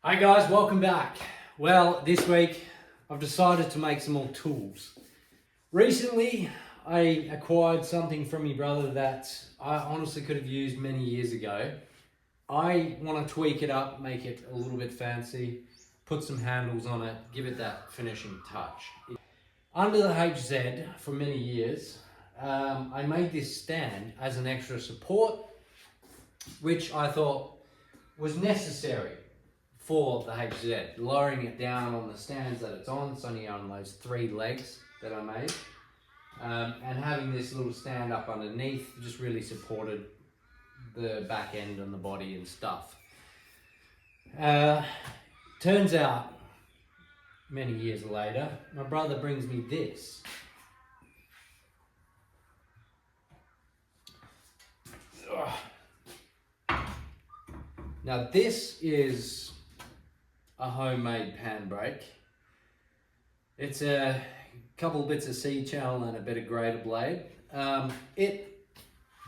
Hey guys, welcome back. Well, this week I've decided to make some more tools. Recently, I acquired something from my brother that I honestly could have used many years ago. I want to tweak it up, make it a little bit fancy, put some handles on it, give it that finishing touch. Under the HZ for many years, I made this stand as an extra support, which I thought was necessary for the HZ, lowering it down on the stands that it's on. It's only on those 3 legs that I made. And having this little stand up underneath just really supported the back end and the body and stuff. Turns out, many years later, my brother brings me this. Now this is a homemade pan brake. It's a couple bits of C-channel and a bit of grater blade. It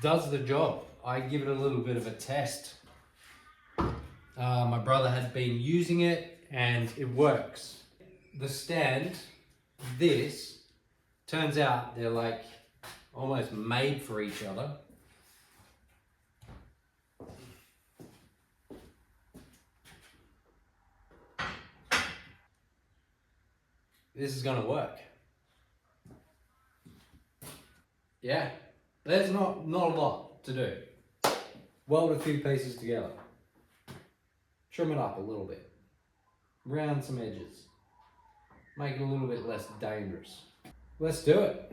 does the job. I give it a little bit of a test. My brother had been using it and it works. The stand, this, turns out they're like almost made for each other. This is gonna work. Yeah, there's not a lot to do. Weld a few pieces together. Trim it up a little bit. Round some edges. Make it a little bit less dangerous. Let's do it.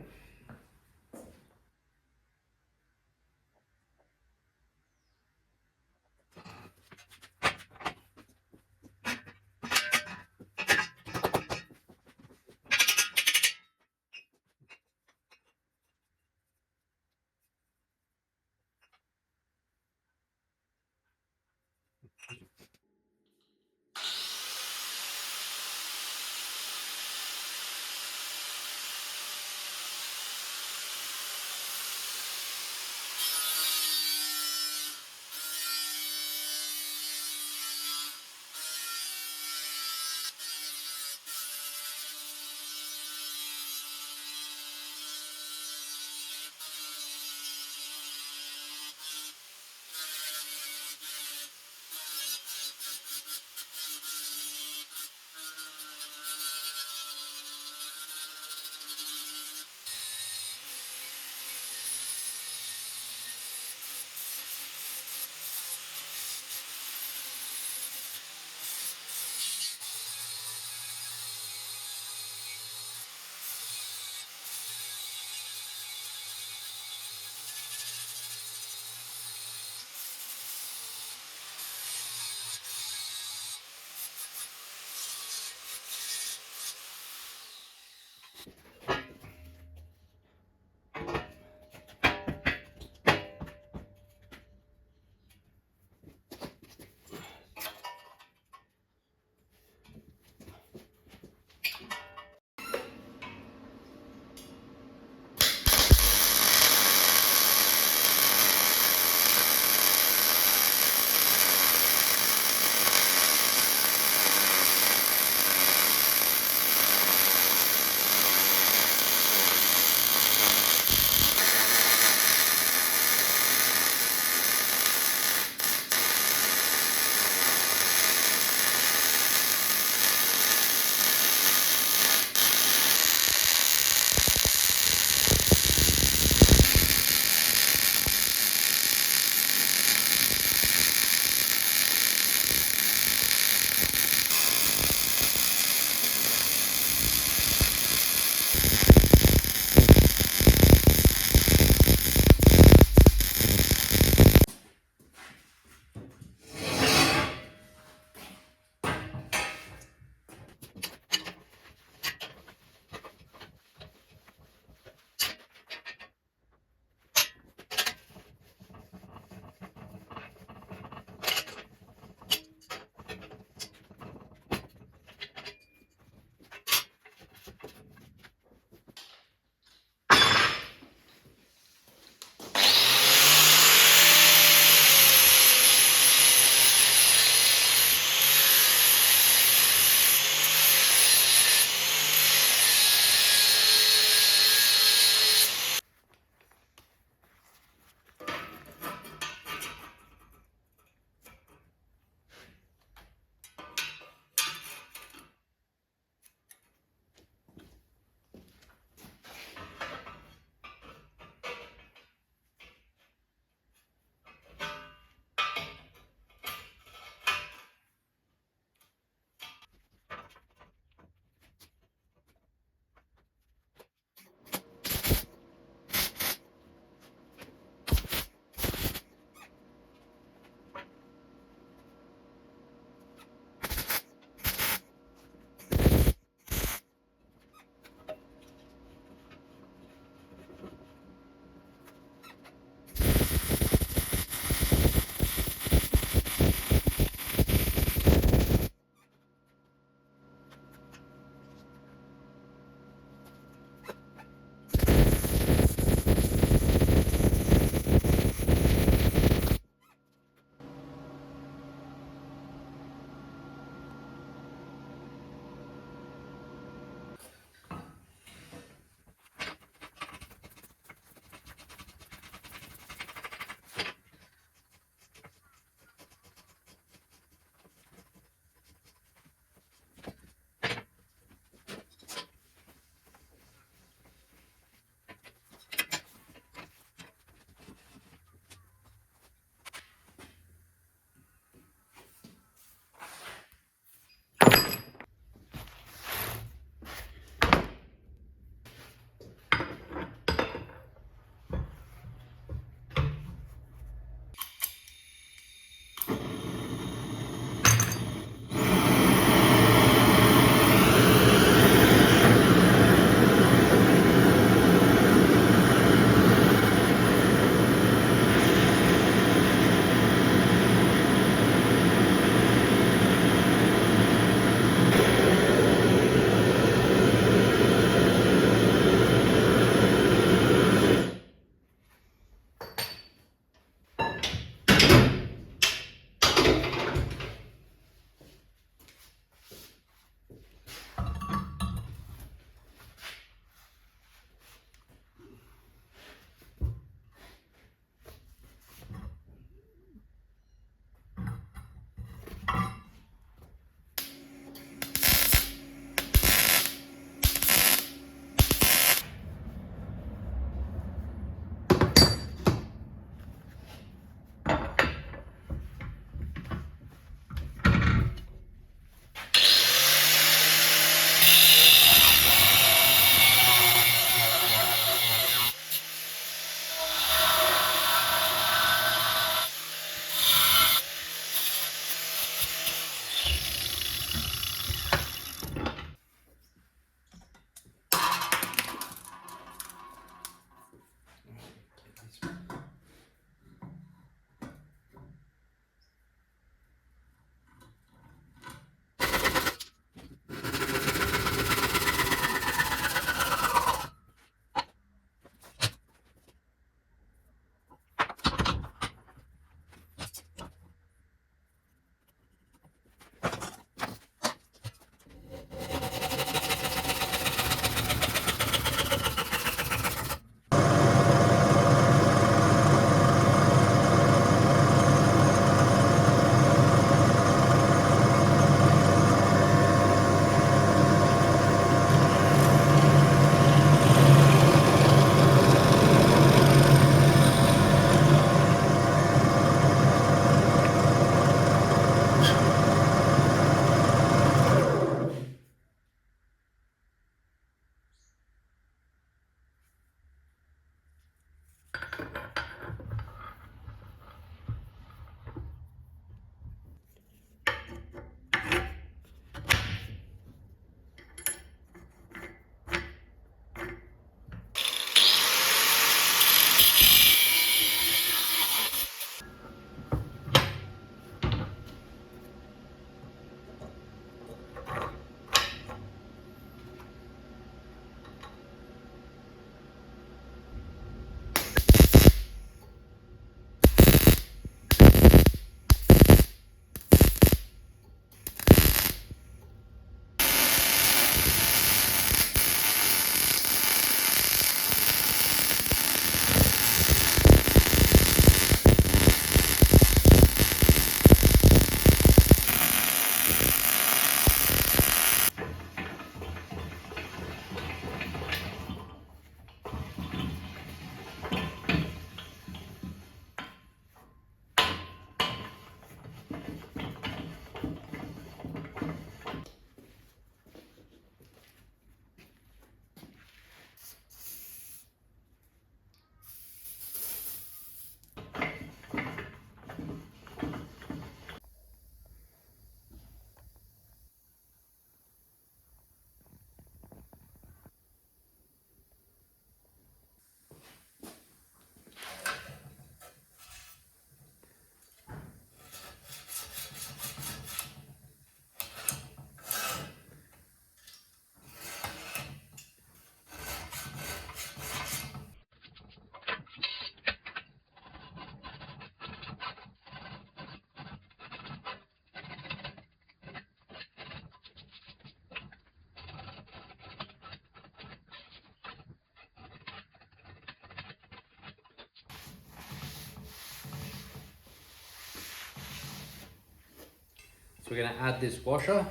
So we're going to add this washer,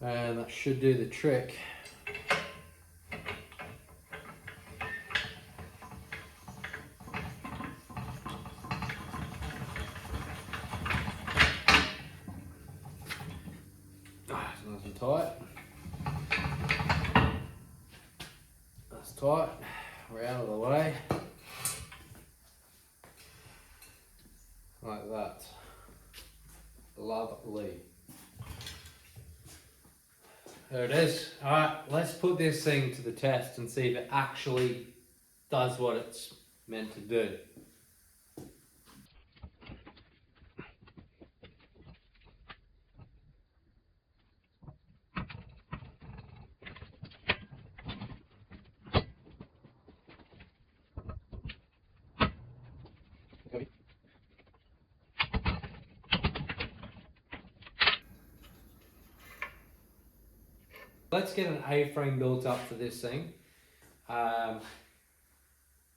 and that should do the trick. It's nice and tight. That's tight. We're out of the way. Like that. Lovely. There it is. Alright, let's put this thing to the test and see if it actually does what it's meant to do. Let's get an A-frame built up for this thing.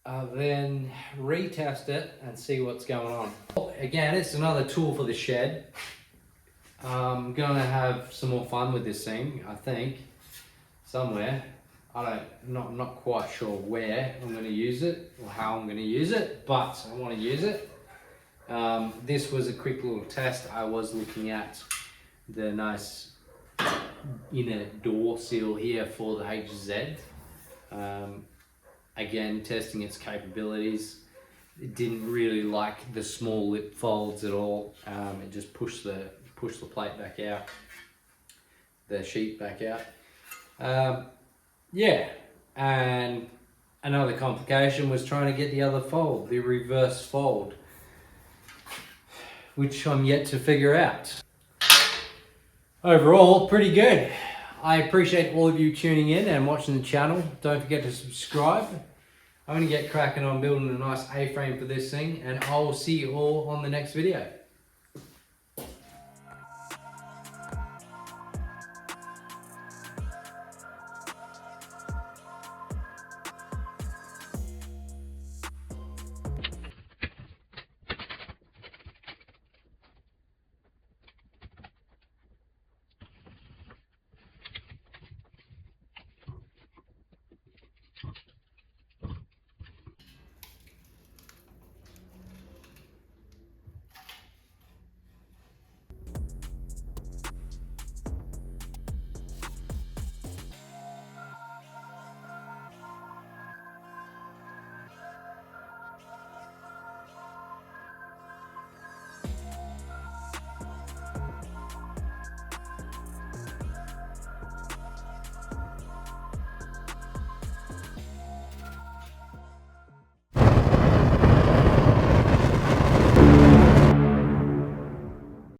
Then retest it and see what's going on. Again, it's another tool for the shed. I'm gonna have some more fun with this thing, I think, somewhere. I'm not quite sure where I'm gonna use it or how I'm gonna use it, but I wanna use it. This was a quick little test. I was looking at the nice inner door seal here for the HZ. Again, testing its capabilities. It didn't really like the small lip folds at all. It just pushed the plate back out, the sheet back out. Yeah, and another complication was trying to get the other fold, the reverse fold, which I'm yet to figure out. Overall, pretty good. I appreciate all of you tuning in and watching the channel. Don't forget to subscribe. I'm going to get cracking on building a nice A-frame for this thing, and I will see you all on the next video.